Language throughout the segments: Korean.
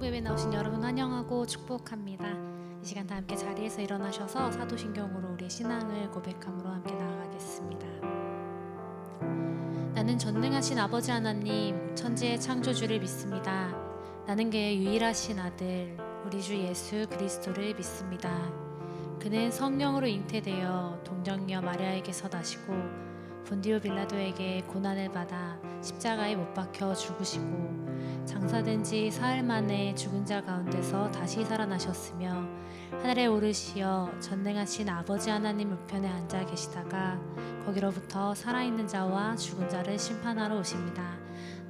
한국예배 나오신 여러분 환영하고 축복합니다. 이 시간 다 함께 자리에서 일어나셔서 사도신경으로 우리의 신앙을 고백함으로 함께 나아가겠습니다. 나는 전능하신 아버지 하나님, 천지의 창조주를 믿습니다. 나는 그의 유일하신 아들, 우리 주 예수 그리스도를 믿습니다. 그는 성령으로 잉태되어 동정녀 마리아에게서 나시고 본디오 빌라도에게 고난을 받아 십자가에 못 박혀 죽으시고 장사된 지 사흘 만에 죽은 자 가운데서 다시 살아나셨으며 하늘에 오르시어 전능하신 아버지 하나님 우편에 앉아 계시다가 거기로부터 살아있는 자와 죽은 자를 심판하러 오십니다.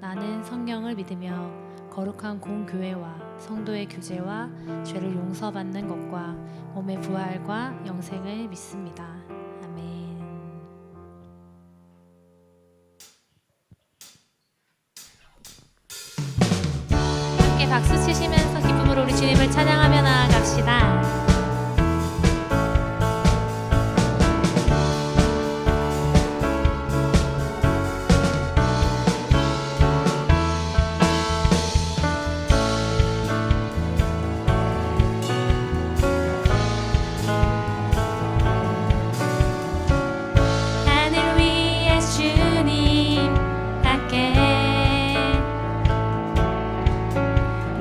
나는 성령을 믿으며 거룩한 공교회와 성도의 규제와 죄를 용서받는 것과 몸의 부활과 영생을 믿습니다. 아멘. 함께 박수 치시면서 기쁨으로 우리 주님을 찬양하며 나아갑시다.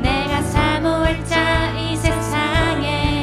내가 사모할 자 이 세상에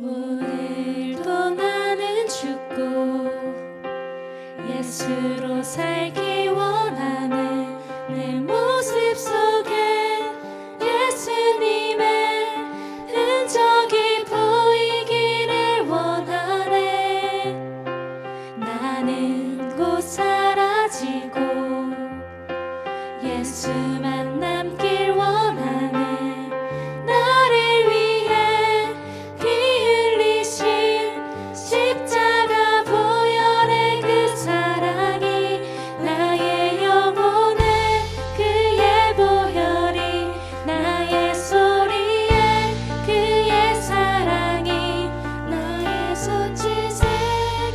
오늘도 나는 죽고 예수로 살기 원하는 내 모습 속에 예수님의 흔적이 보이기를 원하네. 나는 곧 사라지고 예수만 남길 원하네. 나를 위해 피 흘리신 십자가 보혈의 그 사랑이 나의 영혼에 그의 보혈이 나의 소리에 그의 사랑이 나의 손짓에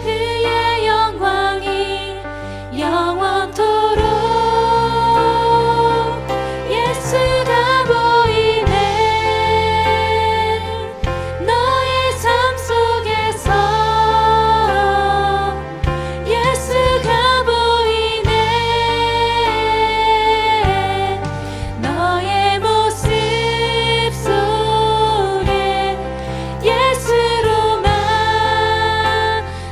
그의 영광이 영원토록 예수가 보이네. 너의 삶 속에서 예수가 보이네. 너의 모습 속에 예수로만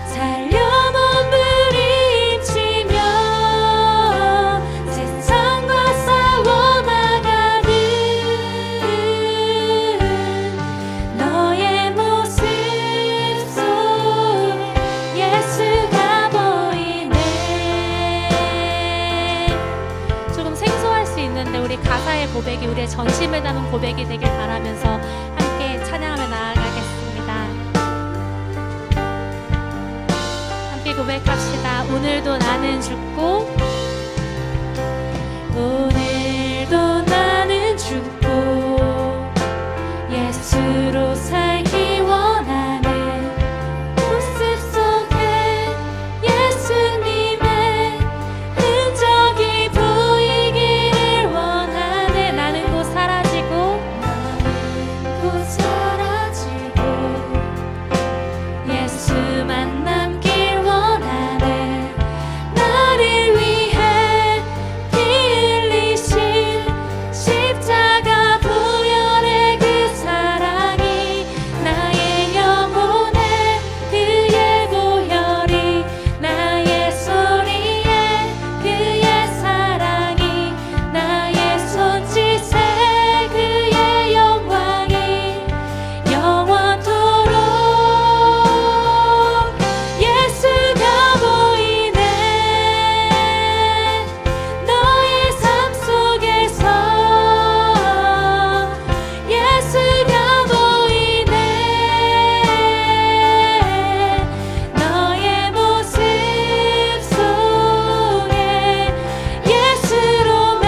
살려 몸부림치며 세상과 싸워나가는 너의 모습 속에 예수가 보이네. 조금 생소할 수 있는데 우리 가사의 고백이 우리의 전심을 담은 고백이 되길 바라면서 함께 찬양하며 나아가겠습니다. 함께 고백합시다. 오늘도 나는 죽고 오늘도 나는 죽고 예수로 살기 원하는 모습 속에 예수님의 흔적이 보이기를 원하네. 나는 곧 사라지고 예수만 남길 원하네. 나를 위해 피 흘리신 십자가 보혈의 그 사랑이 나의 영혼에 그의 보혈이 나의 소리에 그의 사랑이 나의 손짓에 그의 영광이 영원토록 예수가 보이네. 너의 삶 속에서 예수가 보이네. 너의 모습 속에 예수로만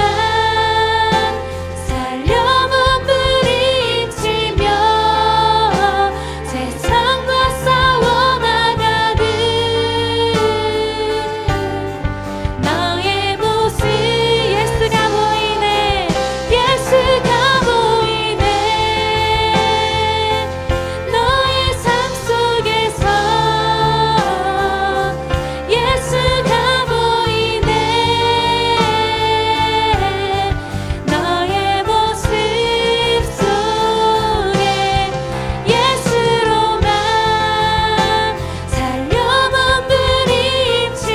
살려 몸부림치며 세상과 싸워나가는 너의 모습 예수가 보이네. 예수가 보이네. 너의 삶 속에서 예수가 보이네. 너의 모습 속에 예수로만 살려 몸부림치며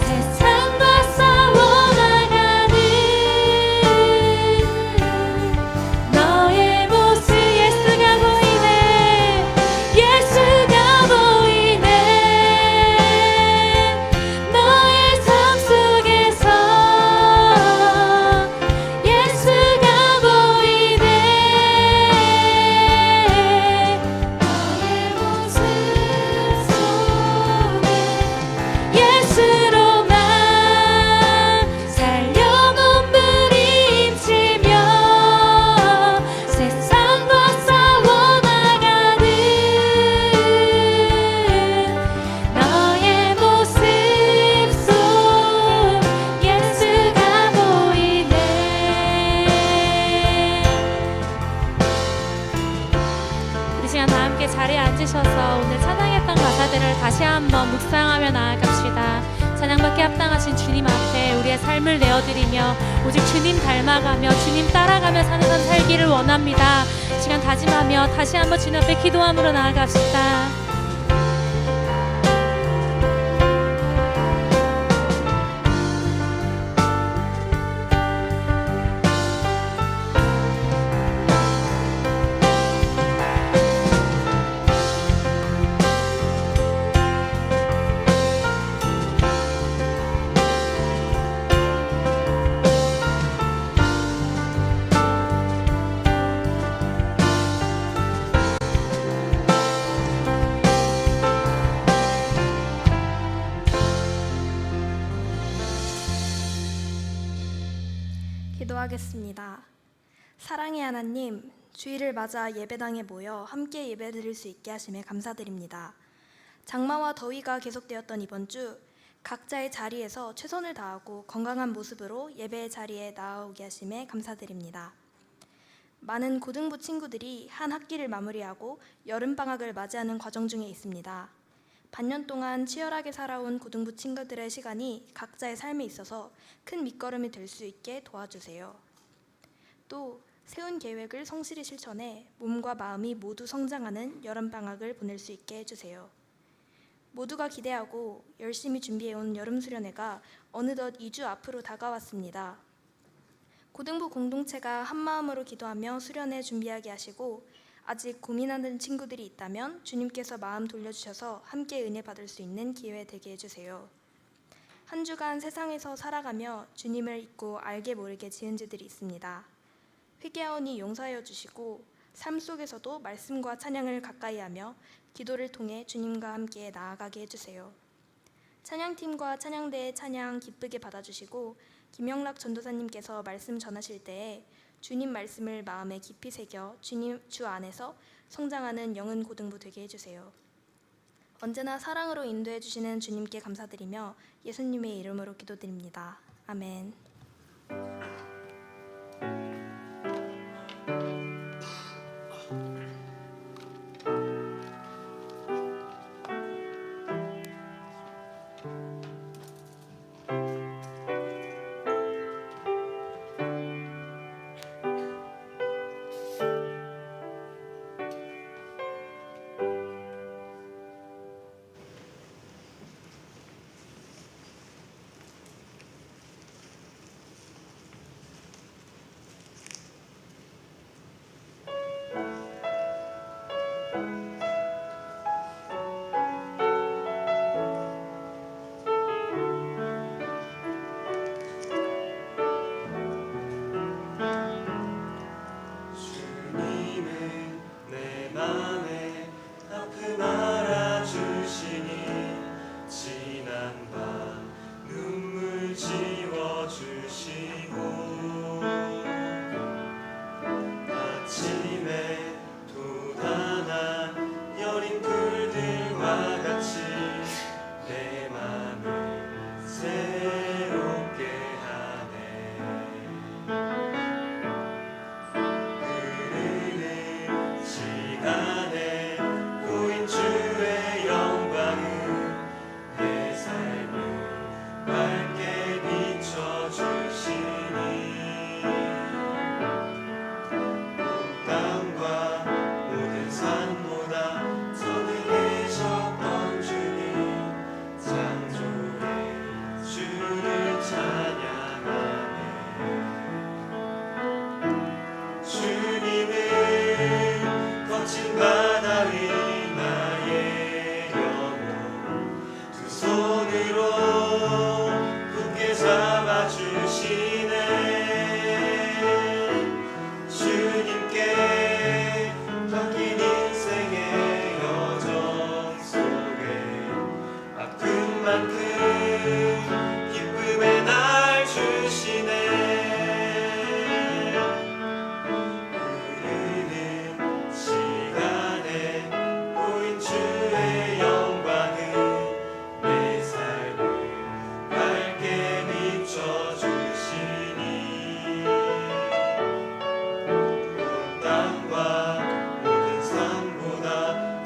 세상과 싸워나가는 너의 모습 예수가 보이네. 예수가 보이네. 너의 삶 속에서 예수가 보이네. 너의 모습 속에 예수로만 살려 몸부림치며 세상과 싸워나가는 너의 모습 속 예수가 보이네. 우리 시간 다 함께 자리에 앉으셔서 오늘 찬양했던 가사들을 다시 한번 묵상하며 나아갑시다. 찬양받기 합당하신 주님 앞에 우리의 삶을 내어드리며 오직 주님 닮아가며 주님 따라가며 사는 삶 살기를 원합니다. 시간 다짐하며 다시 한번 주님 앞에 기도함으로 나아갑시다. 기도하겠습니다. 사랑의 하나님, 주일을 맞아 예배당에 모여 함께 예배드릴 수 있게 하심에 감사드립니다. 장마와 더위가 계속되었던 이번 주 각자의 자리에서 최선을 다하고 건강한 모습으로 예배의 자리에 나아오게 하심에 감사드립니다. 많은 고등부 친구들이 한 학기를 마무리하고 여름방학을 맞이하는 과정 중에 있습니다. 반년 동안 치열하게 살아온 고등부 친구들의 시간이 각자의 삶에 있어서 큰 밑거름이 될 수 있게 도와주세요. 또 세운 계획을 성실히 실천해 몸과 마음이 모두 성장하는 여름방학을 보낼 수 있게 해주세요. 모두가 기대하고 열심히 준비해온 여름수련회가 어느덧 2주 앞으로 다가왔습니다. 고등부 공동체가 한마음으로 기도하며 수련회 준비하게 하시고 아직 고민하는 친구들이 있다면 주님께서 마음 돌려주셔서 함께 은혜 받을 수 있는 기회 되게 해주세요. 한 주간 세상에서 살아가며 주님을 잊고 알게 모르게 지은 죄들이 있습니다. 회개하오니 용서하여 주시고 삶 속에서도 말씀과 찬양을 가까이 하며 기도를 통해 주님과 함께 나아가게 해주세요. 찬양팀과 찬양대의 찬양 기쁘게 받아주시고 김영락 전도사님께서 말씀 전하실 때에 주님 말씀을 마음에 깊이 새겨 주 안에서 성장하는 영은 고등부 되게 해주세요. 언제나 사랑으로 인도해 주시는 주님께 감사드리며 예수님의 이름으로 기도드립니다. 아멘.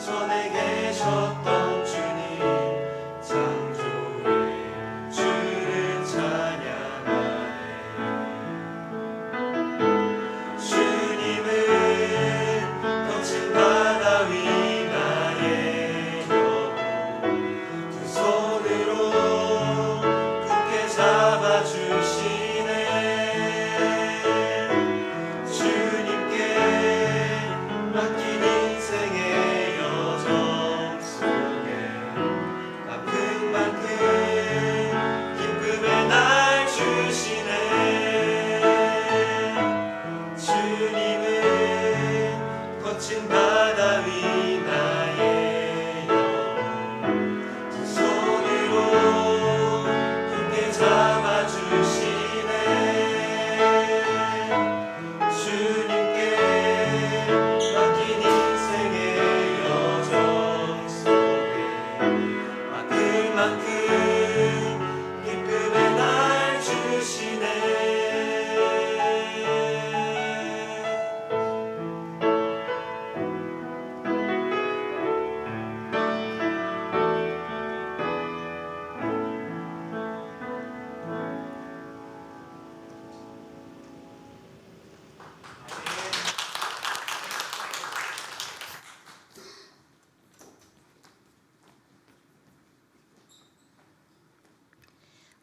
전에 계셨던 주님 창조의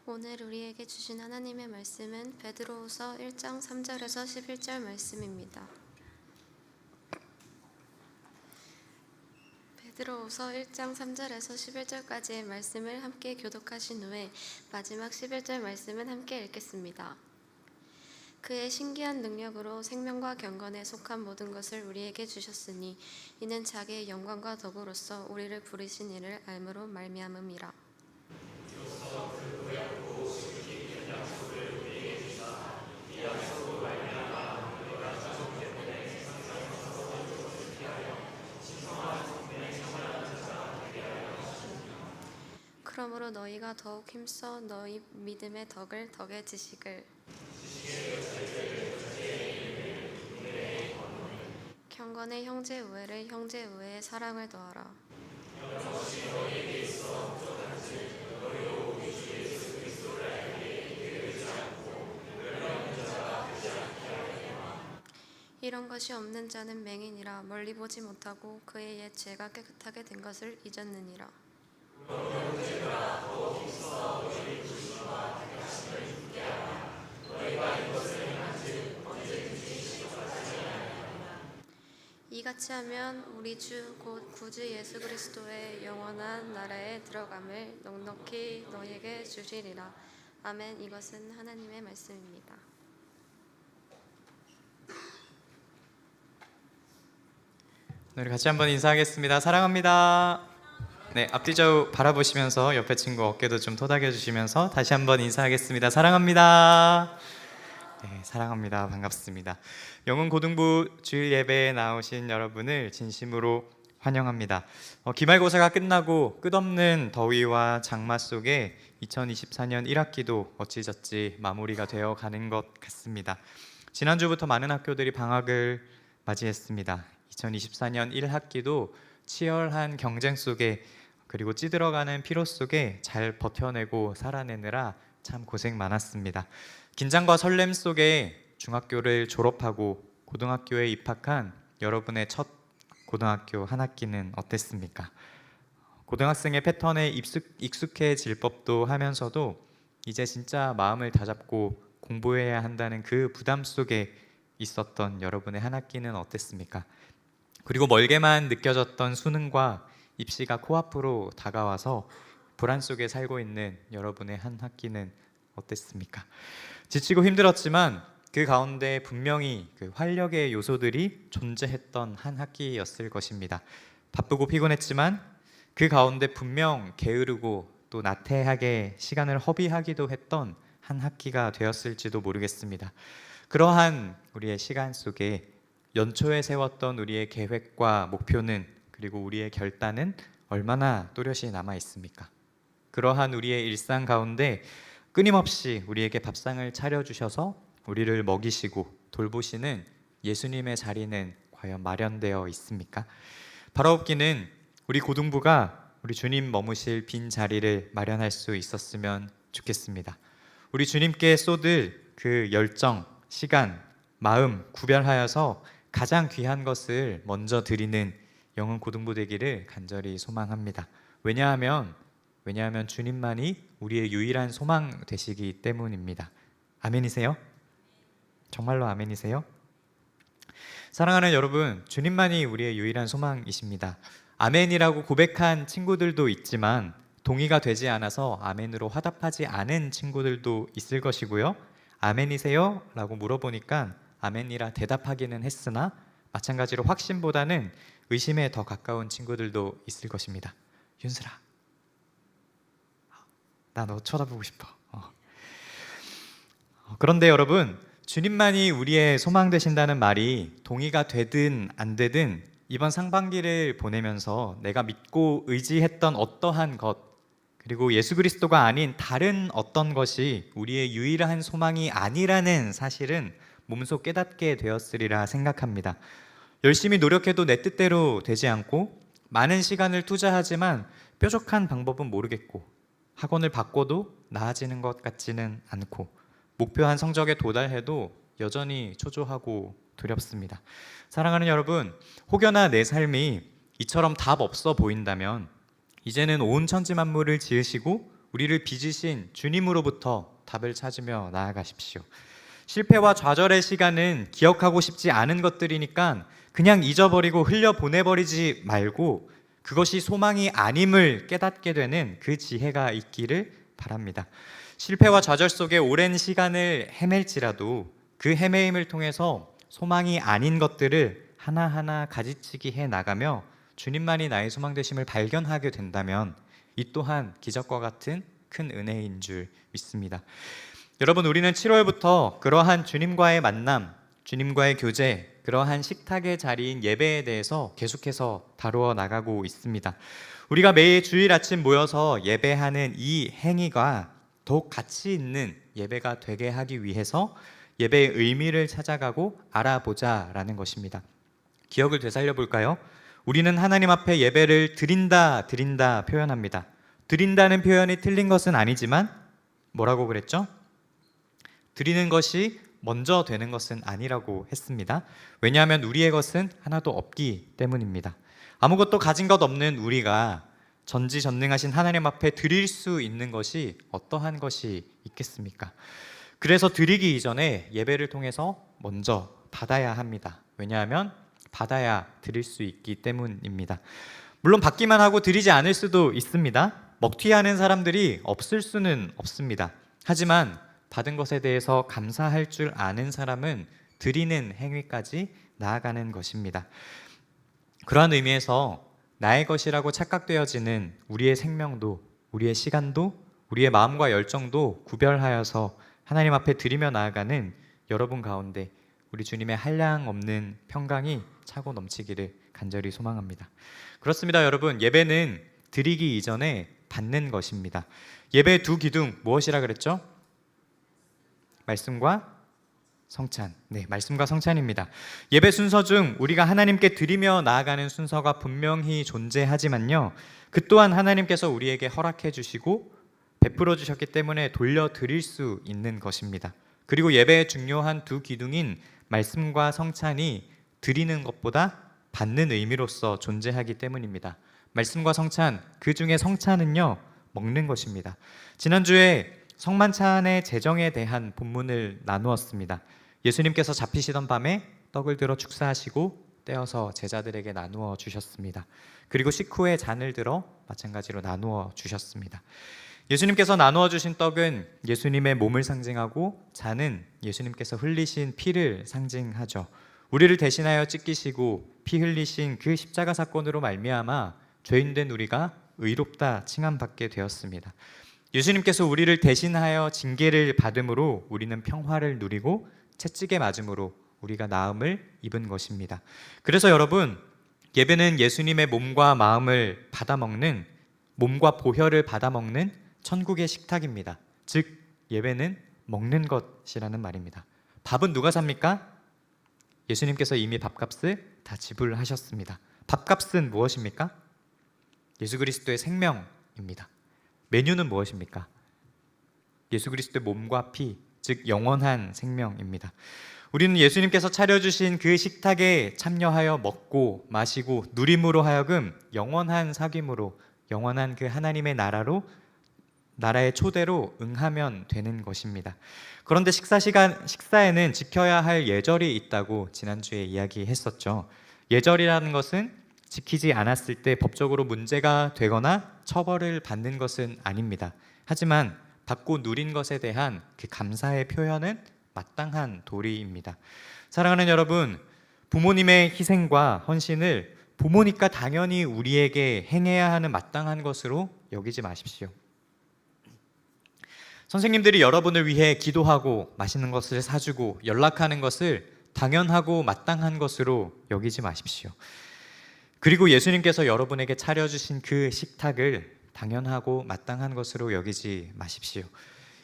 오늘 우리에게 주신 하나님의 말씀은 베드로후서 1장 3절에서 11절 말씀입니다. 베드로후서 1장 3절에서 11절까지의 말씀을 함께 교독하신 후에 마지막 11절 말씀은 함께 읽겠습니다. 그의 신기한 능력으로 생명과 경건에 속한 모든 것을 우리에게 주셨으니 이는 자기의 영광과 덕으로서 우리를 부르신 이를 알므로 말미암음이라. 그러므로 너희가 더욱 힘써 너희 믿음의 덕을 덕의 지식을 경건의 형제 우애를 형제 우애의 사랑을 더하라. 이런 것이 없는 자는 맹인이라 멀리 보지 못하고 그의 옛 죄가 깨끗하게 된 것을 잊었느니라. 이같이 하면 우리 주 곧 구주 예수 그리스도의 영원한 나라에 들어감을 넉넉히 너희에게 주시리라. 아멘. 이것은 하나님의 말씀입니다. 우리 같이 한번 인사하겠습니다. 사랑합니다. 네, 앞뒤 좌우 바라보시면서 옆에 친구 어깨도 좀 토닥여 주시면서 다시 한번 인사하겠습니다. 사랑합니다. 네, 사랑합니다. 반갑습니다. 영흥고등부 주일 예배에 나오신 여러분을 진심으로 환영합니다. 기말고사가 끝나고 끝없는 더위와 장마 속에 2024년 1학기도 어찌저찌 마무리가 되어 가는 것 같습니다. 지난주부터 많은 학교들이 방학을 맞이했습니다. 2024년 1학기도 치열한 경쟁 속에 그리고 찌들어가는 피로 속에 잘 버텨내고 살아내느라 참 고생 많았습니다. 긴장과 설렘 속에 중학교를 졸업하고 고등학교에 입학한 여러분의 첫 고등학교 한 학기는 어땠습니까? 고등학생의 패턴에 익숙해질 법도 하면서도 이제 진짜 마음을 다잡고 공부해야 한다는 그 부담 속에 있었던 여러분의 한 학기는 어땠습니까? 그리고 멀게만 느껴졌던 수능과 입시가 코앞으로 다가와서 불안 속에 살고 있는 여러분의 한 학기는 어땠습니까? 지치고 힘들었지만 그 가운데 분명히 그 활력의 요소들이 존재했던 한 학기였을 것입니다. 바쁘고 피곤했지만 그 가운데 분명 게으르고 또 나태하게 시간을 허비하기도 했던 한 학기가 되었을지도 모르겠습니다. 그러한 우리의 시간 속에 연초에 세웠던 우리의 계획과 목표는 그리고 우리의 결단은 얼마나 또렷이 남아 있습니까? 그러한 우리의 일상 가운데 끊임없이 우리에게 밥상을 차려주셔서 우리를 먹이시고 돌보시는 예수님의 자리는 과연 마련되어 있습니까? 바라옵기는 우리 고등부가 우리 주님 머무실 빈 자리를 마련할 수 있었으면 좋겠습니다. 우리 주님께 쏟을 그 열정, 시간, 마음 구별하여서 가장 귀한 것을 먼저 드리는 영흥 고등부 되기를 간절히 소망합니다. 왜냐하면 주님만이 우리의 유일한 소망 되시기 때문입니다. 아멘이세요? 정말로 아멘이세요? 사랑하는 여러분, 주님만이 우리의 유일한 소망이십니다. 아멘이라고 고백한 친구들도 있지만 동의가 되지 않아서 아멘으로 화답하지 않은 친구들도 있을 것이고요. 아멘이세요? 라고 물어보니까 아멘이라 대답하기는 했으나 마찬가지로 확신보다는 의심에 더 가까운 친구들도 있을 것입니다. 윤슬아, 나 너 쳐다보고 싶어. 그런데 여러분, 주님만이 우리의 소망 되신다는 말이 동의가 되든 안 되든 이번 상반기를 보내면서 내가 믿고 의지했던 어떠한 것 그리고 예수 그리스도가 아닌 다른 어떤 것이 우리의 유일한 소망이 아니라는 사실은 몸소 깨닫게 되었으리라 생각합니다. 열심히 노력해도 내 뜻대로 되지 않고 많은 시간을 투자하지만 뾰족한 방법은 모르겠고 학원을 바꿔도 나아지는 것 같지는 않고 목표한 성적에 도달해도 여전히 초조하고 두렵습니다. 사랑하는 여러분, 혹여나 내 삶이 이처럼 답 없어 보인다면 이제는 온 천지 만물을 지으시고 우리를 빚으신 주님으로부터 답을 찾으며 나아가십시오. 실패와 좌절의 시간은 기억하고 싶지 않은 것들이니까 그냥 잊어버리고 흘려보내버리지 말고 그것이 소망이 아님을 깨닫게 되는 그 지혜가 있기를 바랍니다. 실패와 좌절 속에 오랜 시간을 헤맬지라도 그 헤매임을 통해서 소망이 아닌 것들을 하나하나 가지치기 해 나가며 주님만이 나의 소망 되심을 발견하게 된다면 이 또한 기적과 같은 큰 은혜인 줄 믿습니다. 여러분, 우리는 7월부터 그러한 주님과의 만남, 주님과의 교제, 그러한 식탁의 자리인 예배에 대해서 계속해서 다루어 나가고 있습니다. 우리가 매일 주일 아침 모여서 예배하는 이 행위가 더욱 가치 있는 예배가 되게 하기 위해서 예배의 의미를 찾아가고 알아보자라는 것입니다. 기억을 되살려 볼까요? 우리는 하나님 앞에 예배를 드린다 표현합니다. 드린다는 표현이 틀린 것은 아니지만 뭐라고 그랬죠? 드리는 것이 먼저 되는 것은 아니라고 했습니다. 왜냐하면 우리의 것은 하나도 없기 때문입니다. 아무것도 가진 것 없는 우리가 전지전능하신 하나님 앞에 드릴 수 있는 것이 어떠한 것이 있겠습니까? 그래서 드리기 이전에 예배를 통해서 먼저 받아야 합니다. 왜냐하면 받아야 드릴 수 있기 때문입니다. 물론 받기만 하고 드리지 않을 수도 있습니다. 먹튀하는 사람들이 없을 수는 없습니다. 하지만 받은 것에 대해서 감사할 줄 아는 사람은 드리는 행위까지 나아가는 것입니다. 그러한 의미에서 나의 것이라고 착각되어지는 우리의 생명도, 우리의 시간도, 우리의 마음과 열정도 구별하여서 하나님 앞에 드리며 나아가는 여러분 가운데 우리 주님의 한량 없는 평강이 차고 넘치기를 간절히 소망합니다. 그렇습니다, 여러분. 예배는 드리기 이전에 받는 것입니다. 예배의 두 기둥 무엇이라 그랬죠? 말씀과 성찬. 네, 말씀과 성찬입니다. 예배 순서 중 우리가 하나님께 드리며 나아가는 순서가 분명히 존재하지만요, 그 또한 하나님께서 우리에게 허락해 주시고 베풀어 주셨기 때문에 돌려드릴 수 있는 것입니다. 그리고 예배의 중요한 두 기둥인 말씀과 성찬이 드리는 것보다 받는 의미로서 존재하기 때문입니다. 말씀과 성찬, 그 중에 성찬은요, 먹는 것입니다. 지난주에 성만찬의 제정에 대한 본문을 나누었습니다. 예수님께서 잡히시던 밤에 떡을 들어 축사하시고 떼어서 제자들에게 나누어 주셨습니다. 그리고 식후에 잔을 들어 마찬가지로 나누어 주셨습니다. 예수님께서 나누어 주신 떡은 예수님의 몸을 상징하고 잔은 예수님께서 흘리신 피를 상징하죠. 우리를 대신하여 찢기시고 피 흘리신 그 십자가 사건으로 말미암아 죄인된 우리가 의롭다 칭함받게 되었습니다. 예수님께서 우리를 대신하여 징계를 받음으로 우리는 평화를 누리고 채찍에 맞음으로 우리가 나음을 입은 것입니다. 그래서 여러분, 예배는 예수님의 몸과 마음을 받아먹는, 몸과 보혈을 받아먹는 천국의 식탁입니다. 즉 예배는 먹는 것이라는 말입니다. 밥은 누가 삽니까? 예수님께서 이미 밥값을 다 지불하셨습니다. 밥값은 무엇입니까? 예수 그리스도의 생명입니다. 메뉴는 무엇입니까? 예수 그리스도의 몸과 피, 즉 영원한 생명입니다. 우리는 예수님께서 차려주신 그 식탁에 참여하여 먹고 마시고 누림으로 하여금 영원한 사귐으로, 영원한 그 하나님의 나라의 초대로 응하면 되는 것입니다. 그런데 식사에는 지켜야 할 예절이 있다고 지난주에 이야기했었죠. 예절이라는 것은 지키지 않았을 때 법적으로 문제가 되거나 처벌을 받는 것은 아닙니다. 하지만 받고 누린 것에 대한 그 감사의 표현은 마땅한 도리입니다. 사랑하는 여러분, 부모님의 희생과 헌신을 부모니까 당연히 우리에게 행해야 하는 마땅한 것으로 여기지 마십시오. 선생님들이 여러분을 위해 기도하고 맛있는 것을 사주고 연락하는 것을 당연하고 마땅한 것으로 여기지 마십시오. 그리고 예수님께서 여러분에게 차려주신 그 식탁을 당연하고 마땅한 것으로 여기지 마십시오.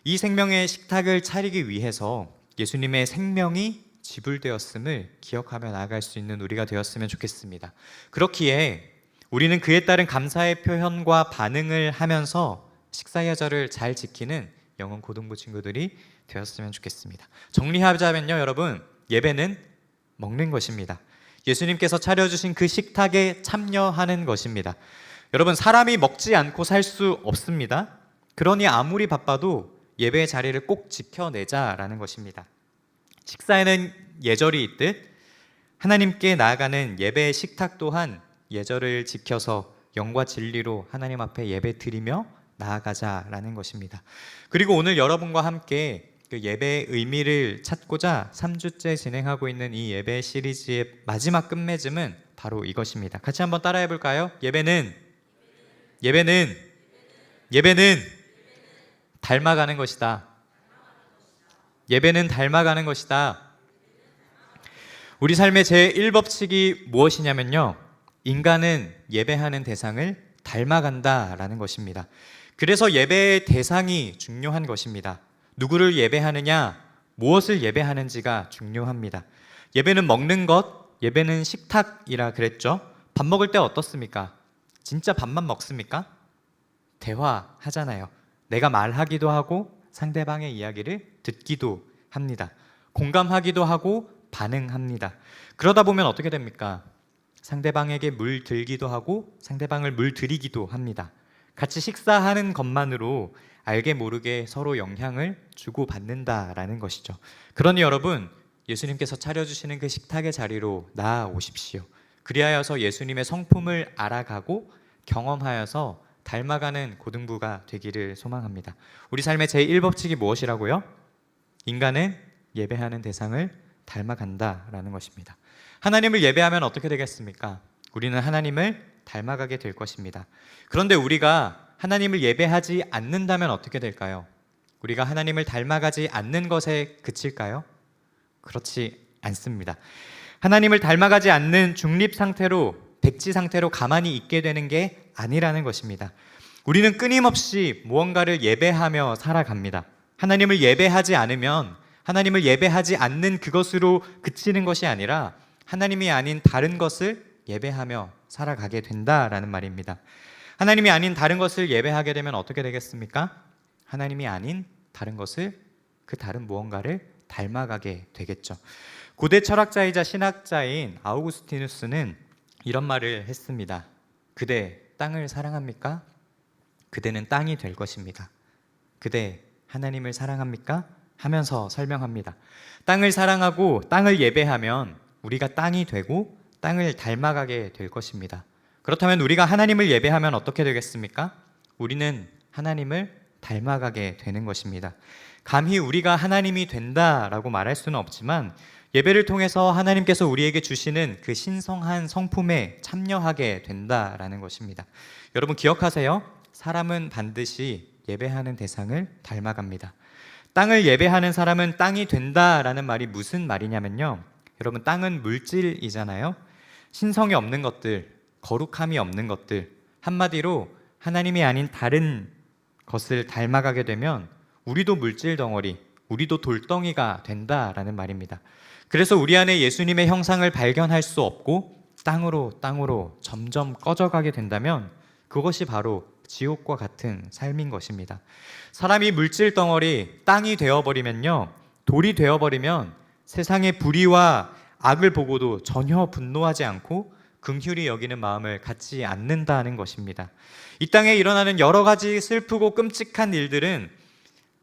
이 생명의 식탁을 차리기 위해서 예수님의 생명이 지불되었음을 기억하며 나아갈 수 있는 우리가 되었으면 좋겠습니다. 그렇기에 우리는 그에 따른 감사의 표현과 반응을 하면서 식사 예절을 잘 지키는 영혼 고등부 친구들이 되었으면 좋겠습니다. 정리하자면요, 여러분, 예배는 먹는 것입니다. 예수님께서 차려주신 그 식탁에 참여하는 것입니다. 여러분, 사람이 먹지 않고 살 수 없습니다. 그러니 아무리 바빠도 예배의 자리를 꼭 지켜내자라는 것입니다. 식사에는 예절이 있듯 하나님께 나아가는 예배의 식탁 또한 예절을 지켜서 영과 진리로 하나님 앞에 예배 드리며 나아가자라는 것입니다. 그리고 오늘 여러분과 함께 그 예배의 의미를 찾고자 3주째 진행하고 있는 이 예배 시리즈의 마지막 끝맺음은 바로 이것입니다. 같이 한번 따라해 볼까요? 예배는 닮아가는 것이다. 예배는 닮아가는 것이다. 우리 삶의 제1법칙이 무엇이냐면요, 인간은 예배하는 대상을 닮아간다라는 것입니다. 그래서 예배의 대상이 중요한 것입니다. 누구를 예배하느냐, 무엇을 예배하는지가 중요합니다. 예배는 먹는 것, 예배는 식탁이라 그랬죠. 밥 먹을 때 어떻습니까? 진짜 밥만 먹습니까? 대화하잖아요. 내가 말하기도 하고 상대방의 이야기를 듣기도 합니다. 공감하기도 하고 반응합니다. 그러다 보면 어떻게 됩니까? 상대방에게 물 들기도 하고 상대방을 물 드리기도 합니다. 같이 식사하는 것만으로 알게 모르게 서로 영향을 주고받는다라는 것이죠. 그러니 여러분, 예수님께서 차려주시는 그 식탁의 자리로 나아오십시오. 그리하여서 예수님의 성품을 알아가고 경험하여서 닮아가는 고등부가 되기를 소망합니다. 우리 삶의 제1법칙이 무엇이라고요? 인간은 예배하는 대상을 닮아간다라는 것입니다. 하나님을 예배하면 어떻게 되겠습니까? 우리는 하나님을 닮아가게 될 것입니다. 그런데 우리가 하나님을 예배하지 않는다면 어떻게 될까요? 우리가 하나님을 닮아가지 않는 것에 그칠까요? 그렇지 않습니다. 하나님을 닮아가지 않는 중립 상태로, 백지 상태로 가만히 있게 되는 게 아니라는 것입니다. 우리는 끊임없이 무언가를 예배하며 살아갑니다. 하나님을 예배하지 않으면 하나님을 예배하지 않는 그것으로 그치는 것이 아니라 하나님이 아닌 다른 것을 예배하며 살아가게 된다라는 말입니다. 하나님이 아닌 다른 것을 예배하게 되면 어떻게 되겠습니까? 하나님이 아닌 다른 것을, 그 다른 무언가를 닮아가게 되겠죠. 고대 철학자이자 신학자인 아우구스티누스는 이런 말을 했습니다. 그대 땅을 사랑합니까? 그대는 땅이 될 것입니다. 그대 하나님을 사랑합니까? 하면서 설명합니다. 땅을 사랑하고 땅을 예배하면 우리가 땅이 되고 땅을 닮아가게 될 것입니다. 그렇다면 우리가 하나님을 예배하면 어떻게 되겠습니까? 우리는 하나님을 닮아가게 되는 것입니다. 감히 우리가 하나님이 된다라고 말할 수는 없지만 예배를 통해서 하나님께서 우리에게 주시는 그 신성한 성품에 참여하게 된다라는 것입니다. 여러분 기억하세요. 사람은 반드시 예배하는 대상을 닮아갑니다. 땅을 예배하는 사람은 땅이 된다라는 말이 무슨 말이냐면요, 여러분 땅은 물질이잖아요. 신성이 없는 것들, 거룩함이 없는 것들, 한마디로 하나님이 아닌 다른 것을 닮아가게 되면 우리도 물질 덩어리, 우리도 돌덩이가 된다라는 말입니다. 그래서 우리 안에 예수님의 형상을 발견할 수 없고 땅으로 점점 꺼져가게 된다면 그것이 바로 지옥과 같은 삶인 것입니다. 사람이 물질 덩어리, 땅이 되어버리면요, 돌이 되어버리면 세상의 불의와 악을 보고도 전혀 분노하지 않고 긍휼히 여기는 마음을 갖지 않는다는 것입니다. 이 땅에 일어나는 여러 가지 슬프고 끔찍한 일들은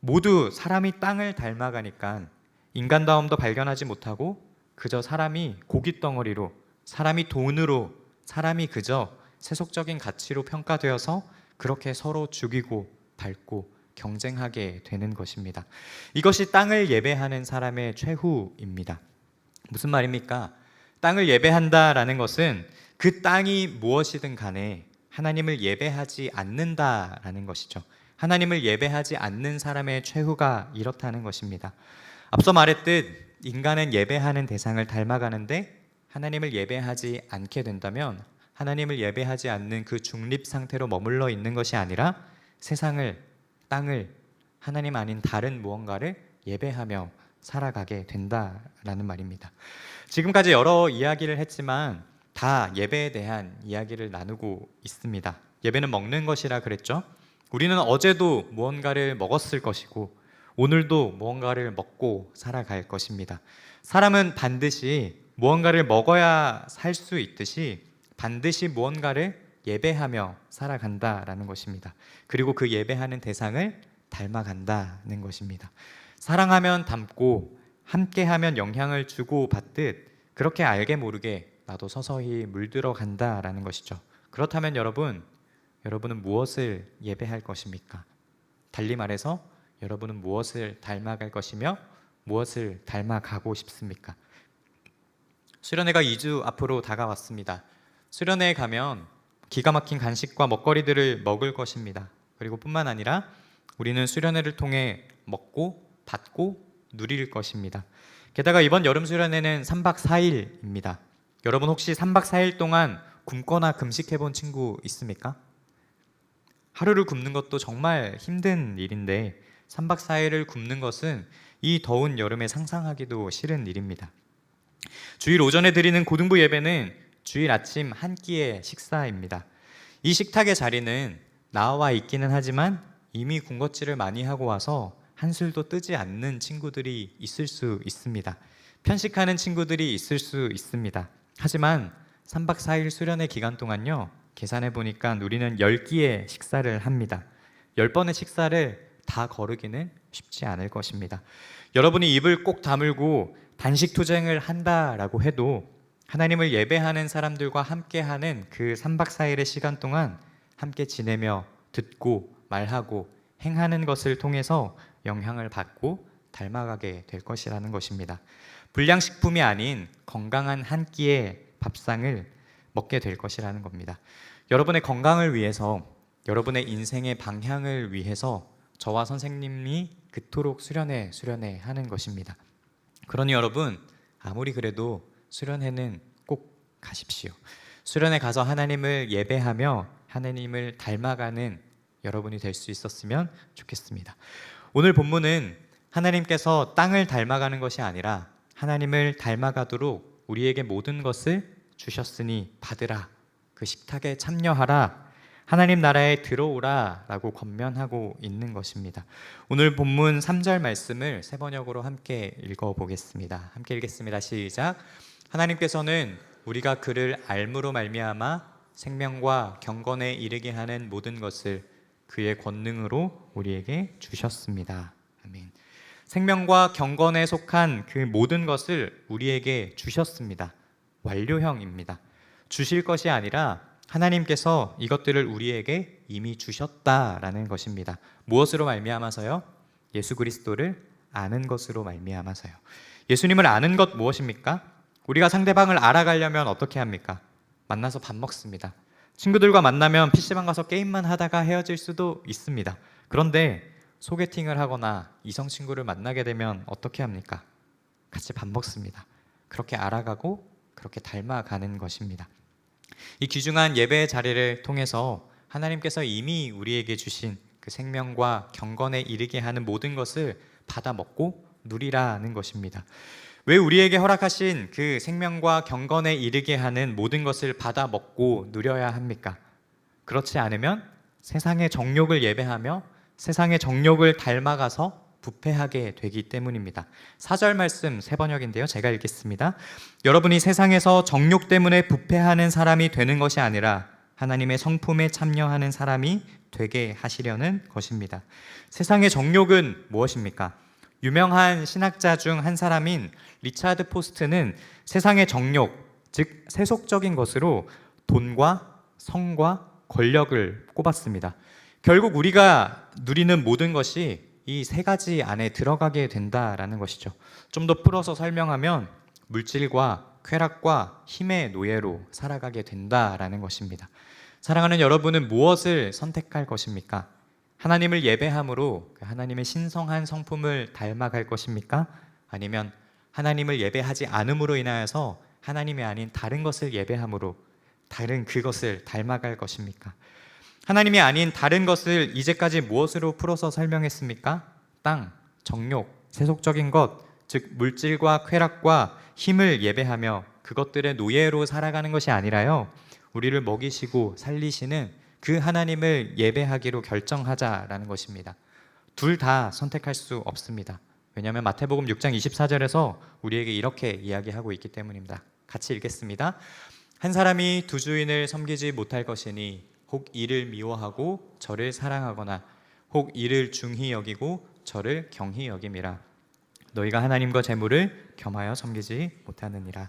모두 사람이 땅을 닮아가니까 인간다움도 발견하지 못하고 그저 사람이 고깃덩어리로, 사람이 돈으로, 사람이 그저 세속적인 가치로 평가되어서 그렇게 서로 죽이고 밟고 경쟁하게 되는 것입니다. 이것이 땅을 예배하는 사람의 최후입니다. 무슨 말입니까? 땅을 예배한다라는 것은 그 땅이 무엇이든 간에 하나님을 예배하지 않는다라는 것이죠. 하나님을 예배하지 않는 사람의 최후가 이렇다는 것입니다. 앞서 말했듯 인간은 예배하는 대상을 닮아가는데 하나님을 예배하지 않게 된다면 하나님을 예배하지 않는 그 중립 상태로 머물러 있는 것이 아니라 세상을, 땅을, 하나님 아닌 다른 무언가를 예배하며 살아가게 된다라는 말입니다. 지금까지 여러 이야기를 했지만 다 예배에 대한 이야기를 나누고 있습니다. 예배는 먹는 것이라 그랬죠. 우리는 어제도 무언가를 먹었을 것이고 오늘도 무언가를 먹고 살아갈 것입니다. 사람은 반드시 무언가를 먹어야 살 수 있듯이 반드시 무언가를 예배하며 살아간다라는 것입니다. 그리고 그 예배하는 대상을 닮아간다는 것입니다. 사랑하면 닮고 함께하면 영향을 주고 받듯 그렇게 알게 모르게 나도 서서히 물들어 간다라는 것이죠. 그렇다면 여러분은 무엇을 예배할 것입니까? 달리 말해서 여러분은 무엇을 닮아갈 것이며 무엇을 닮아가고 싶습니까? 수련회가 2주 앞으로 다가왔습니다. 수련회에 가면 기가 막힌 간식과 먹거리들을 먹을 것입니다. 그리고 뿐만 아니라 우리는 수련회를 통해 먹고 받고 누릴 것입니다. 게다가 이번 여름 수련회는 3박 4일입니다. 여러분 혹시 3박 4일 동안 굶거나 금식해 본 친구 있습니까? 하루를 굶는 것도 정말 힘든 일인데 3박 4일을 굶는 것은 이 더운 여름에 상상하기도 싫은 일입니다. 주일 오전에 드리는 고등부 예배는 주일 아침 한 끼의 식사입니다. 이 식탁의 자리는 나와 있기는 하지만 이미 군것질을 많이 하고 와서 한술도 뜨지 않는 친구들이 있을 수 있습니다. 편식하는 친구들이 있을 수 있습니다. 하지만 3박 4일 수련회 기간 동안요, 계산해 보니까 우리는 10끼의 식사를 합니다. 10번의 식사를 다 거르기는 쉽지 않을 것입니다. 여러분이 입을 꼭 다물고 단식 투쟁을 한다라고 해도 하나님을 예배하는 사람들과 함께하는 그 3박 4일의 시간 동안 함께 지내며 듣고 말하고 행하는 것을 통해서 영향을 받고 닮아가게 될 것이라는 것입니다. 불량식품이 아닌 건강한 한 끼의 밥상을 먹게 될 것이라는 겁니다. 여러분의 건강을 위해서, 여러분의 인생의 방향을 위해서 저와 선생님이 그토록 수련회 하는 것입니다. 그러니 여러분, 아무리 그래도 수련회는 꼭 가십시오. 수련회 가서 하나님을 예배하며 하나님을 닮아가는 여러분이 될 수 있었으면 좋겠습니다. 오늘 본문은 하나님께서 땅을 닮아가는 것이 아니라 하나님을 닮아가도록 우리에게 모든 것을 주셨으니 받으라, 그 식탁에 참여하라, 하나님 나라에 들어오라 라고 권면하고 있는 것입니다. 오늘 본문 3절 말씀을 세 번역으로 함께 읽어보겠습니다. 함께 읽겠습니다. 시작. 하나님께서는 우리가 그를 알므로 말미암아 생명과 경건에 이르게 하는 모든 것을 그의 권능으로 우리에게 주셨습니다. 아멘. 생명과 경건에 속한 그 모든 것을 우리에게 주셨습니다. 완료형입니다. 주실 것이 아니라 하나님께서 이것들을 우리에게 이미 주셨다라는 것입니다. 무엇으로 말미암아서요? 예수 그리스도를 아는 것으로 말미암아서요. 예수님을 아는 것 무엇입니까? 우리가 상대방을 알아가려면 어떻게 합니까? 만나서 밥 먹습니다. 친구들과 만나면 PC방 가서 게임만 하다가 헤어질 수도 있습니다. 그런데 소개팅을 하거나 이성 친구를 만나게 되면 어떻게 합니까? 같이 밥 먹습니다. 그렇게 알아가고 그렇게 닮아가는 것입니다. 이 귀중한 예배의 자리를 통해서 하나님께서 이미 우리에게 주신 그 생명과 경건에 이르게 하는 모든 것을 받아 먹고 누리라는 것입니다. 왜 우리에게 허락하신 그 생명과 경건에 이르게 하는 모든 것을 받아 먹고 누려야 합니까? 그렇지 않으면 세상의 정욕을 예배하며 세상의 정욕을 닮아가서 부패하게 되기 때문입니다. 4절 말씀 세 번역인데요, 제가 읽겠습니다. 여러분이 세상에서 정욕 때문에 부패하는 사람이 되는 것이 아니라 하나님의 성품에 참여하는 사람이 되게 하시려는 것입니다. 세상의 정욕은 무엇입니까? 유명한 신학자 중 한 사람인 리차드 포스트는 세상의 정욕, 즉 세속적인 것으로 돈과 성과 권력을 꼽았습니다. 결국 우리가 누리는 모든 것이 이 세 가지 안에 들어가게 된다라는 것이죠. 좀 더 풀어서 설명하면 물질과 쾌락과 힘의 노예로 살아가게 된다라는 것입니다. 사랑하는 여러분은 무엇을 선택할 것입니까? 하나님을 예배함으로 하나님의 신성한 성품을 닮아갈 것입니까? 아니면 하나님을 예배하지 않음으로 인하여서 하나님이 아닌 다른 것을 예배함으로 다른 그것을 닮아갈 것입니까? 하나님이 아닌 다른 것을 이제까지 무엇으로 풀어서 설명했습니까? 땅, 정욕, 세속적인 것, 즉 물질과 쾌락과 힘을 예배하며 그것들의 노예로 살아가는 것이 아니라요, 우리를 먹이시고 살리시는 그 하나님을 예배하기로 결정하자라는 것입니다. 둘 다 선택할 수 없습니다. 왜냐하면 마태복음 6장 24절에서 우리에게 이렇게 이야기하고 있기 때문입니다. 같이 읽겠습니다. 한 사람이 두 주인을 섬기지 못할 것이니 혹 이를 미워하고 저를 사랑하거나 혹 이를 중히 여기고 저를 경히 여김이라. 너희가 하나님과 재물을 겸하여 섬기지 못하느니라.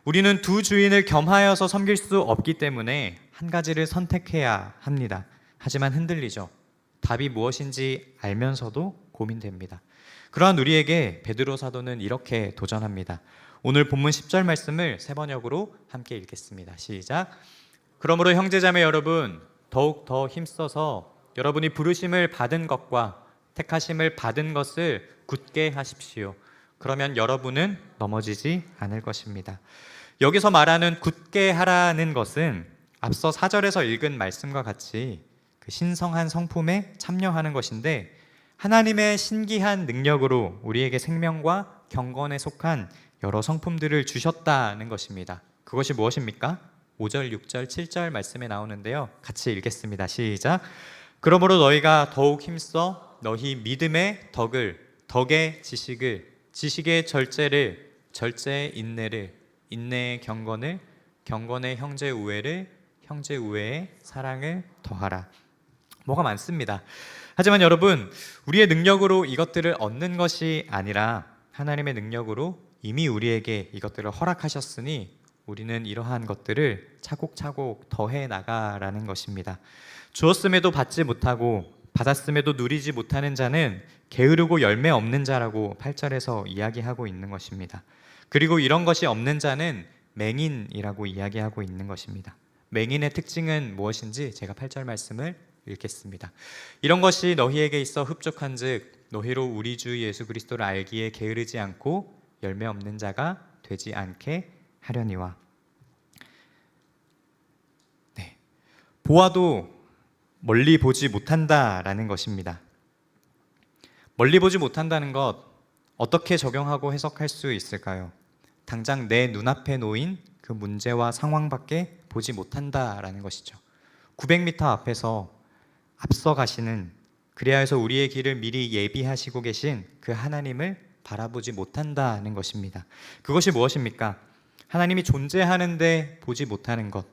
우리는 두 주인을 겸하여서 섬길 수 없기 때문에 한 가지를 선택해야 합니다. 하지만 흔들리죠. 답이 무엇인지 알면서도 고민됩니다. 그러한 우리에게 베드로 사도는 이렇게 도전합니다. 오늘 본문 10절 말씀을 세 번역으로 함께 읽겠습니다. 시작. 그러므로 형제자매 여러분, 더욱 더 힘써서 여러분이 부르심을 받은 것과 택하심을 받은 것을 굳게 하십시오. 그러면 여러분은 넘어지지 않을 것입니다. 여기서 말하는 굳게 하라는 것은 앞서 4절에서 읽은 말씀과 같이 그 신성한 성품에 참여하는 것인데, 하나님의 신기한 능력으로 우리에게 생명과 경건에 속한 여러 성품들을 주셨다는 것입니다. 그것이 무엇입니까? 5절, 6절, 7절 말씀에 나오는데요. 같이 읽겠습니다. 시작. 그러므로 너희가 더욱 힘써 너희 믿음의 덕을, 덕의 지식을, 지식의 절제를, 절제의 인내를, 인내의 경건을, 경건의 형제 우애를, 형제 우애의 사랑을 더하라. 뭐가 많습니다. 하지만 여러분, 우리의 능력으로 이것들을 얻는 것이 아니라 하나님의 능력으로 이미 우리에게 이것들을 허락하셨으니 우리는 이러한 것들을 차곡차곡 더해 나가라는 것입니다. 주었음에도 받지 못하고 받았음에도 누리지 못하는 자는 게으르고 열매 없는 자라고 8절에서 이야기하고 있는 것입니다. 그리고 이런 것이 없는 자는 맹인이라고 이야기하고 있는 것입니다. 맹인의 특징은 무엇인지 제가 8절 말씀을 읽겠습니다. 이런 것이 너희에게 있어 흡족한즉 너희로 우리 주 예수 그리스도를 알기에 게으르지 않고 열매 없는 자가 되지 않게 하려니와. 네, 보아도 멀리 보지 못한다라는 것입니다. 멀리 보지 못한다는 것, 어떻게 적용하고 해석할 수 있을까요? 당장 내 눈앞에 놓인 그 문제와 상황밖에 보지 못한다라는 것이죠. 900m 앞에서 앞서 가시는, 그래야 해서 우리의 길을 미리 예비하시고 계신 그 하나님을 바라보지 못한다는 것입니다. 그것이 무엇입니까? 하나님이 존재하는데 보지 못하는 것,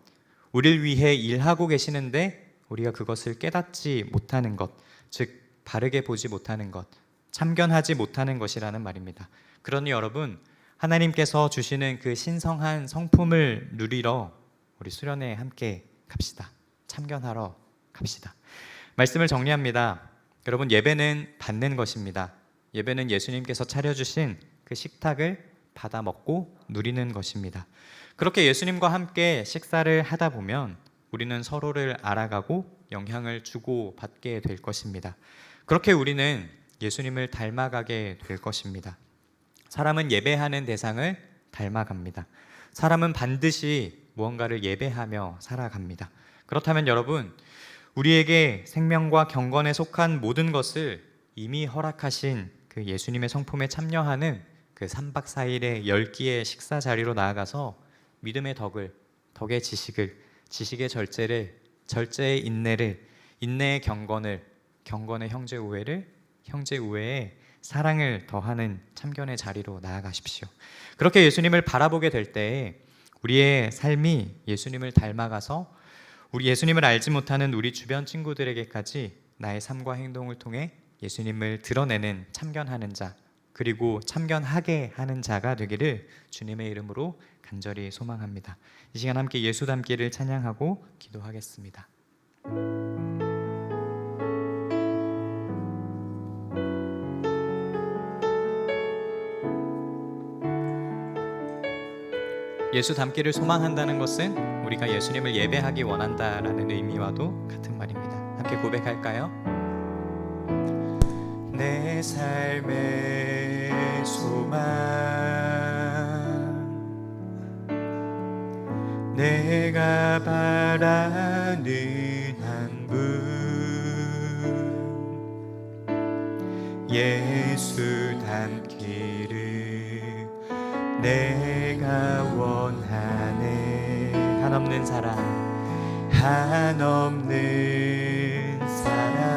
우리를 위해 일하고 계시는데 우리가 그것을 깨닫지 못하는 것, 즉 바르게 보지 못하는 것, 참견하지 못하는 것이라는 말입니다. 그러니 여러분, 하나님께서 주시는 그 신성한 성품을 누리러 우리 수련회에 함께 갑시다. 참견하러 갑시다. 말씀을 정리합니다. 여러분, 예배는 받는 것입니다. 예배는 예수님께서 차려주신 그 식탁을 받아 먹고 누리는 것입니다. 그렇게 예수님과 함께 식사를 하다 보면 우리는 서로를 알아가고 영향을 주고 받게 될 것입니다. 그렇게 우리는 예수님을 닮아가게 될 것입니다. 사람은 예배하는 대상을 닮아갑니다. 사람은 반드시 무언가를 예배하며 살아갑니다. 그렇다면 여러분, 우리에게 생명과 경건에 속한 모든 것을 이미 허락하신 그 예수님의 성품에 참여하는 그 3박 4일의 10끼의 식사 자리로 나아가서 믿음의 덕을, 덕의 지식을, 지식의 절제를, 절제의 인내를, 인내의 경건을, 경건의 형제 우애를, 형제 우애의 사랑을 더하는 참견의 자리로 나아가십시오. 그렇게 예수님을 바라보게 될 때에 우리의 삶이 예수님을 닮아가서 우리 예수님을 알지 못하는 우리 주변 친구들에게까지 나의 삶과 행동을 통해 예수님을 드러내는 참견하는 자, 그리고 참견하게 하는 자가 되기를 주님의 이름으로 간절히 소망합니다. 이 시간 함께 예수 닮기를 찬양하고 기도하겠습니다. 예수 닮기를 소망한다는 것은 우리가 예수님을 예배하기 원한다라는 의미와도 같은 말입니다. 함께 고백할까요? 내 삶의 소망, 내가 바라는 한 분, 예수 닮기를 내가 원하네. 한없는 사랑, 한없는 사랑,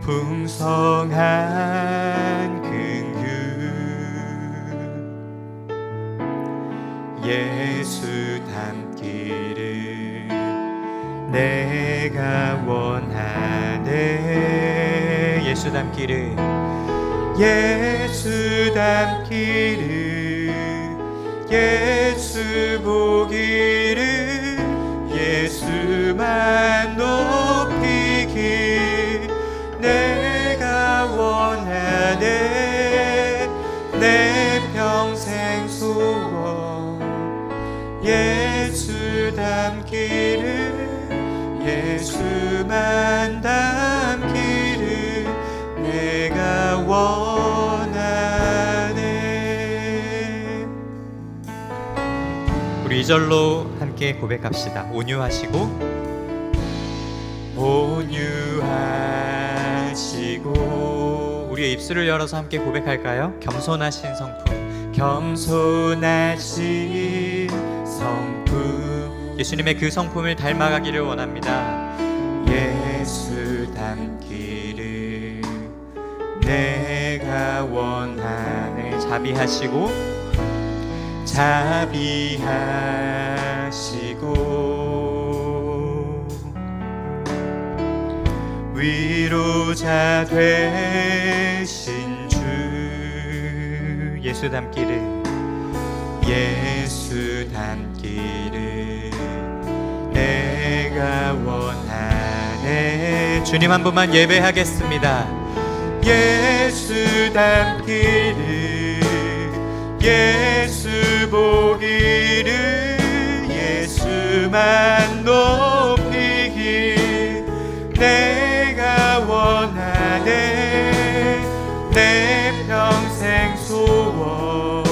풍성한 긍휼, 내가 원하네. 예수 닮기를, 예수 닮기를, 예수 보기를, 예수만 높이길 내가 원하네. 내 평생 소원 예수 닮기를, 예수만 닮기를 내가 원하네. 우리 2절로 함께 고백합시다. 온유하시고 온유하시고. 우리의 입술을 열어서 함께 고백할까요? 겸손하신 성품, 겸손하신 성품. 예수님의 그 성품을 닮아가기를 원합니다. 예수 닮기를 내가 원하네. 자비하시고 자비하시고 위로자 되신 주. 예수 닮기를, 예수 닮기를 내가 원하네. 주님 한 분만 예배하겠습니다. 예수 닮기를, 예수 보기를, 예수만 높이길 내가 원하네. 내 평생 소원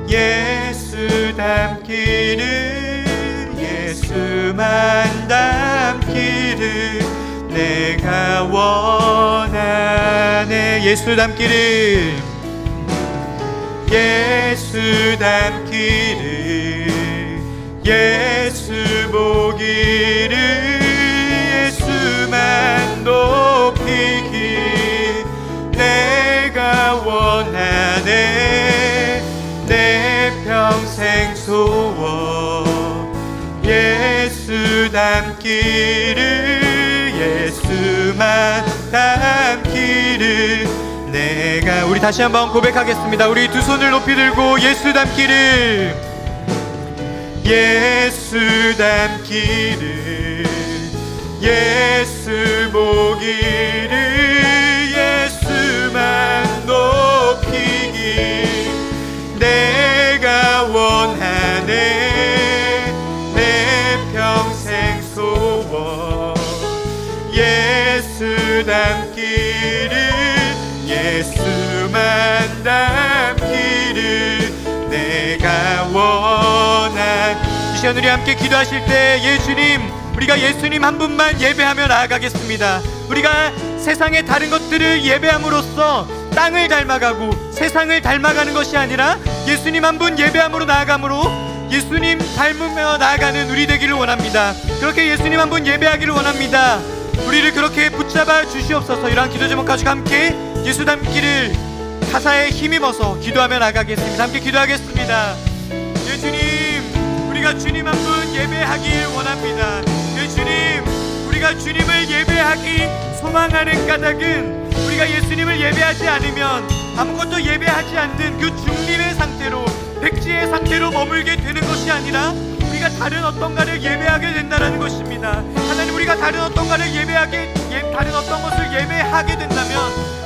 예수 닮기를, 예수만 닮기를 내가 원하네. 예수 닮기를, 예수 닮기를, 예수 보기를, 예수만 높이길 내가 원하네. 내 평생 소원 예수 닮기를, 예수만 닮기를 내가. 우리 다시 한번 고백하겠습니다. 우리 두 손을 높이 들고 예수 닮기를, 예수 닮기를, 예수 보기를, 예수만 높이길 내가 원하네. 내 평생 소원 예수 닮기를, 예수만 닮기를 내가 원한. 이 시간 우리 함께 기도하실 때 예수님, 우리가 예수님 한 분만 예배하며 나아가겠습니다. 우리가 세상의 다른 것들을 예배함으로써 땅을 닮아가고 세상을 닮아가는 것이 아니라 예수님 한 분 예배함으로 나아감으로 예수님 닮으며 나아가는 우리 되기를 원합니다. 그렇게 예수님 한 분 예배하기를 원합니다. 우리를 그렇게 붙잡아 주시옵소서. 이러한 기도 제목 가지고 함께 예수 닮기를 가사에 힘입어서 기도하며 나가겠습니다. 함께 기도하겠습니다. 예수님, 우리가 주님 한 분 예배하길 원합니다. 예수님, 우리가 주님을 예배하기 소망하는 까닭은 우리가 예수님을 예배하지 않으면 아무것도 예배하지 않는 그 중립의 상태로, 백지의 상태로 머물게 되는 것이 아니라 우리가 다른 어떤가를 예배하게 된다는 것입니다. 하나님, 우리가 다른 어떤가를 다른 어떤 것을 예배하게 된다면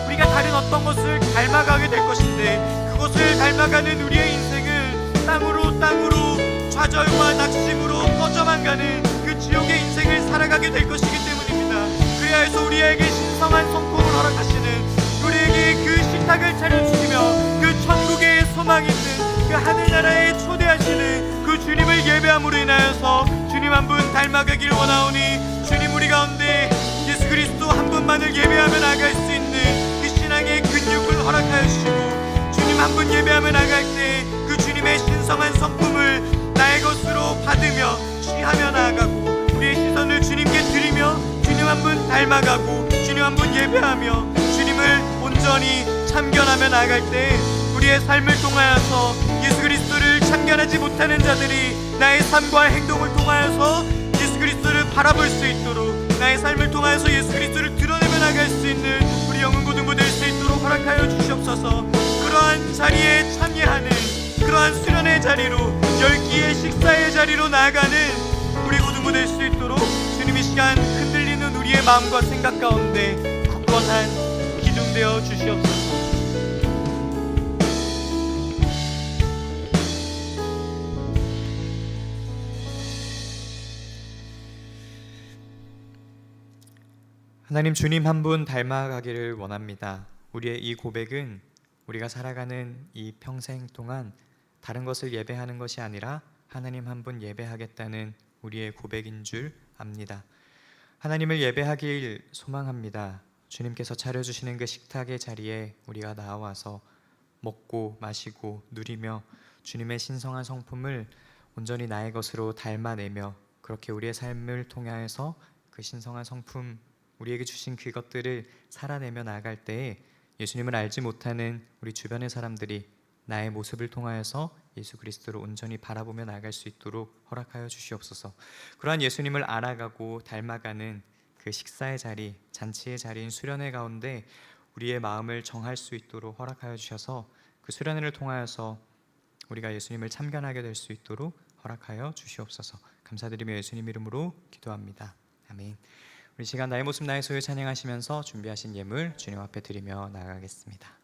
우리가 다른 어떤 것을 닮아가게 될 것인데, 그것을 닮아가는 우리의 인생은 땅으로 좌절과 낙심으로 꺼져만 가는 그 지옥의 인생을 살아가게 될 것이기 때문입니다. 그리하여서 우리에게 신성한 성품을 허락하시는, 우리에게 그 식탁을 차려주시며 그 천국의 소망 있는 그 하늘나라에 초대하시는 그 주님을 예배함으로 인하여서 주님 한 분 닮아가기를 원하오니, 주님 우리 가운데 예수 그리스도 한 분만을 예배하며 나갈 수 있는 그 신앙의 근육을 허락하여 주시고, 주님 한 분 예배하며 나갈 때 그 주님의 신성한 성품을 나의 것으로 받으며 취하며 나아가고, 우리의 시선을 주님께 드리며 주님 한 분 닮아가고 주님 한 분 예배하며 주님을 온전히 참견하며 나아갈 때 우리의 삶을 통하여서 예수 그리스도를 참견하지 못하는 자들이 나의 삶과 행동을 통하여서 예수 그리스도를 바라볼 수 있도록, 나의 삶을 통하여서 예수 그리스도를 드러내며 나갈 수 있는 우리 영은 고등부 될 수 있도록 허락하여 주시옵소서. 그러한 자리에 참여하는, 그러한 수련의 자리로, 열기의 식사의 자리로 나아가는 우리 고등부 될 수 있도록 주님 이 시간 흔들리는 우리의 마음과 생각 가운데 굳건한 기둥 되어 주시옵소서. 하나님, 주님 한 분 닮아가기를 원합니다. 우리의 이 고백은 우리가 살아가는 이 평생 동안 다른 것을 예배하는 것이 아니라 하나님 한 분 예배하겠다는 우리의 고백인 줄 압니다. 하나님을 예배하길 소망합니다. 주님께서 차려주시는 그 식탁의 자리에 우리가 나와서 먹고 마시고 누리며 주님의 신성한 성품을 온전히 나의 것으로 닮아내며 그렇게 우리의 삶을 통하여서 그 신성한 성품, 우리에게 주신 그것들을 살아내며 나아갈 때에 예수님을 알지 못하는 우리 주변의 사람들이 나의 모습을 통하여서 예수 그리스도를 온전히 바라보며 나아갈 수 있도록 허락하여 주시옵소서. 그러한 예수님을 알아가고 닮아가는 그 식사의 자리, 잔치의 자리인 수련회 가운데 우리의 마음을 정할 수 있도록 허락하여 주셔서 그 수련회를 통하여서 우리가 예수님을 참견하게 될 수 있도록 허락하여 주시옵소서. 감사드리며 예수님 이름으로 기도합니다. 아멘. 우리 시간 나의 모습 나의 소유 찬양하시면서 준비하신 예물 주님 앞에 드리며 나아가겠습니다.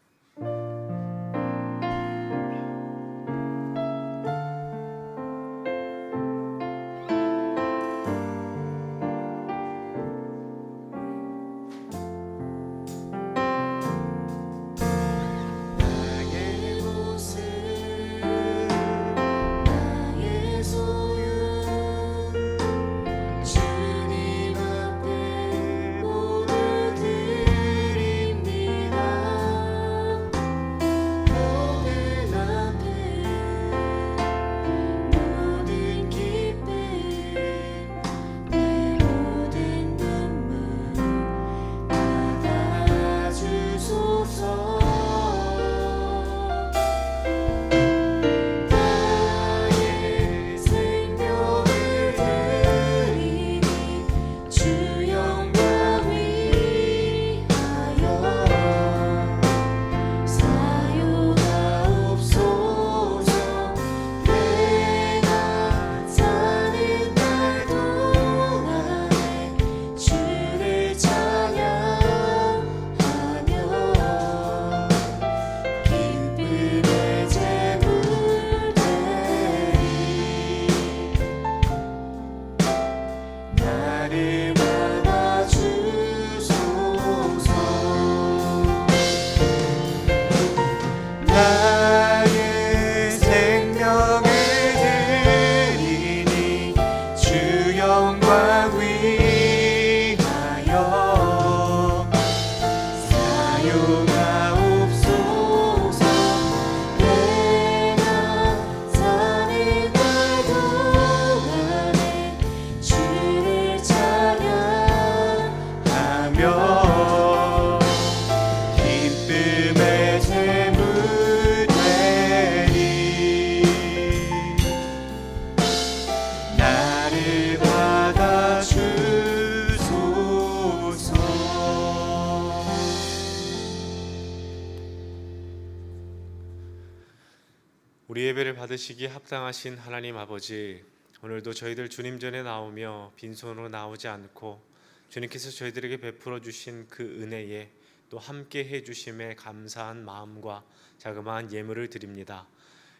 우리 예배를 받으시기에 합당하신 하나님 아버지, 오늘도 저희들 주님 전에 나오며 빈손으로 나오지 않고 주님께서 저희들에게 베풀어 주신 그 은혜에 또 함께 해주심에 감사한 마음과 자그마한 예물을 드립니다.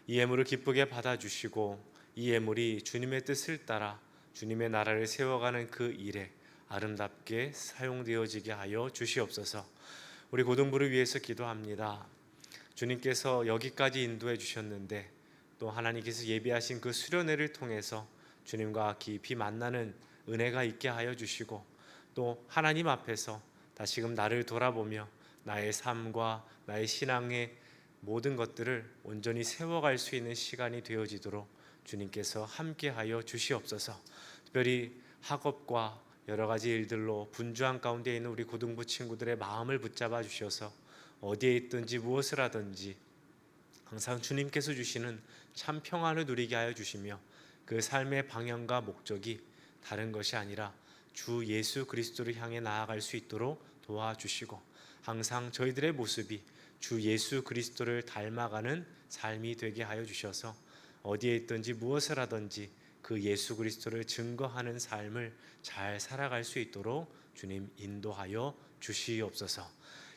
이 예물을 기쁘게 받아주시고 이 예물이 주님의 뜻을 따라 주님의 나라를 세워가는 그 일에 아름답게 사용되어지게 하여 주시옵소서. 우리 고등부를 위해서 기도합니다. 주님께서 여기까지 인도해 주셨는데 또 하나님께서 예비하신 그 수련회를 통해서 주님과 깊이 만나는 은혜가 있게 하여 주시고 또 하나님 앞에서 다시금 나를 돌아보며 나의 삶과 나의 신앙의 모든 것들을 온전히 세워갈 수 있는 시간이 되어지도록 주님께서 함께하여 주시옵소서. 특별히 학업과 여러 가지 일들로 분주한 가운데 있는 우리 고등부 친구들의 마음을 붙잡아 주셔서 어디에 있든지 무엇을 하든지 항상 주님께서 주시는 참 평안을 누리게 하여 주시며 그 삶의 방향과 목적이 다른 것이 아니라 주 예수 그리스도를 향해 나아갈 수 있도록 도와주시고 항상 저희들의 모습이 주 예수 그리스도를 닮아가는 삶이 되게 하여 주셔서 어디에 있든지 무엇을 하든지 그 예수 그리스도를 증거하는 삶을 잘 살아갈 수 있도록 주님 인도하여 주시옵소서.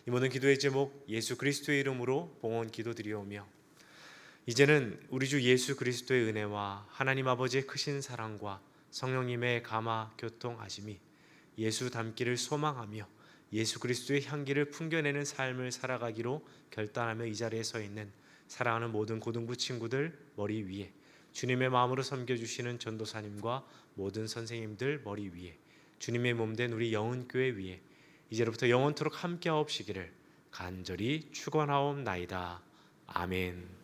이 모든 기도의 제목 예수 그리스도의 이름으로 봉헌 기도드리오며 이제는 우리 주 예수 그리스도의 은혜와 하나님 아버지의 크신 사랑과 성령님의 감화 교통하심이 예수 닮기를 소망하며 예수 그리스도의 향기를 풍겨내는 삶을 살아가기로 결단하며 이 자리에 서 있는 사랑하는 모든 고등부 친구들 머리 위에 주님의 마음으로 섬겨주시는 전도사님과 모든 선생님들 머리 위에 주님의 몸된 우리 영은교회 위에 이제로부터 영원토록 함께하옵시기를 간절히 축원하옵나이다. 아멘.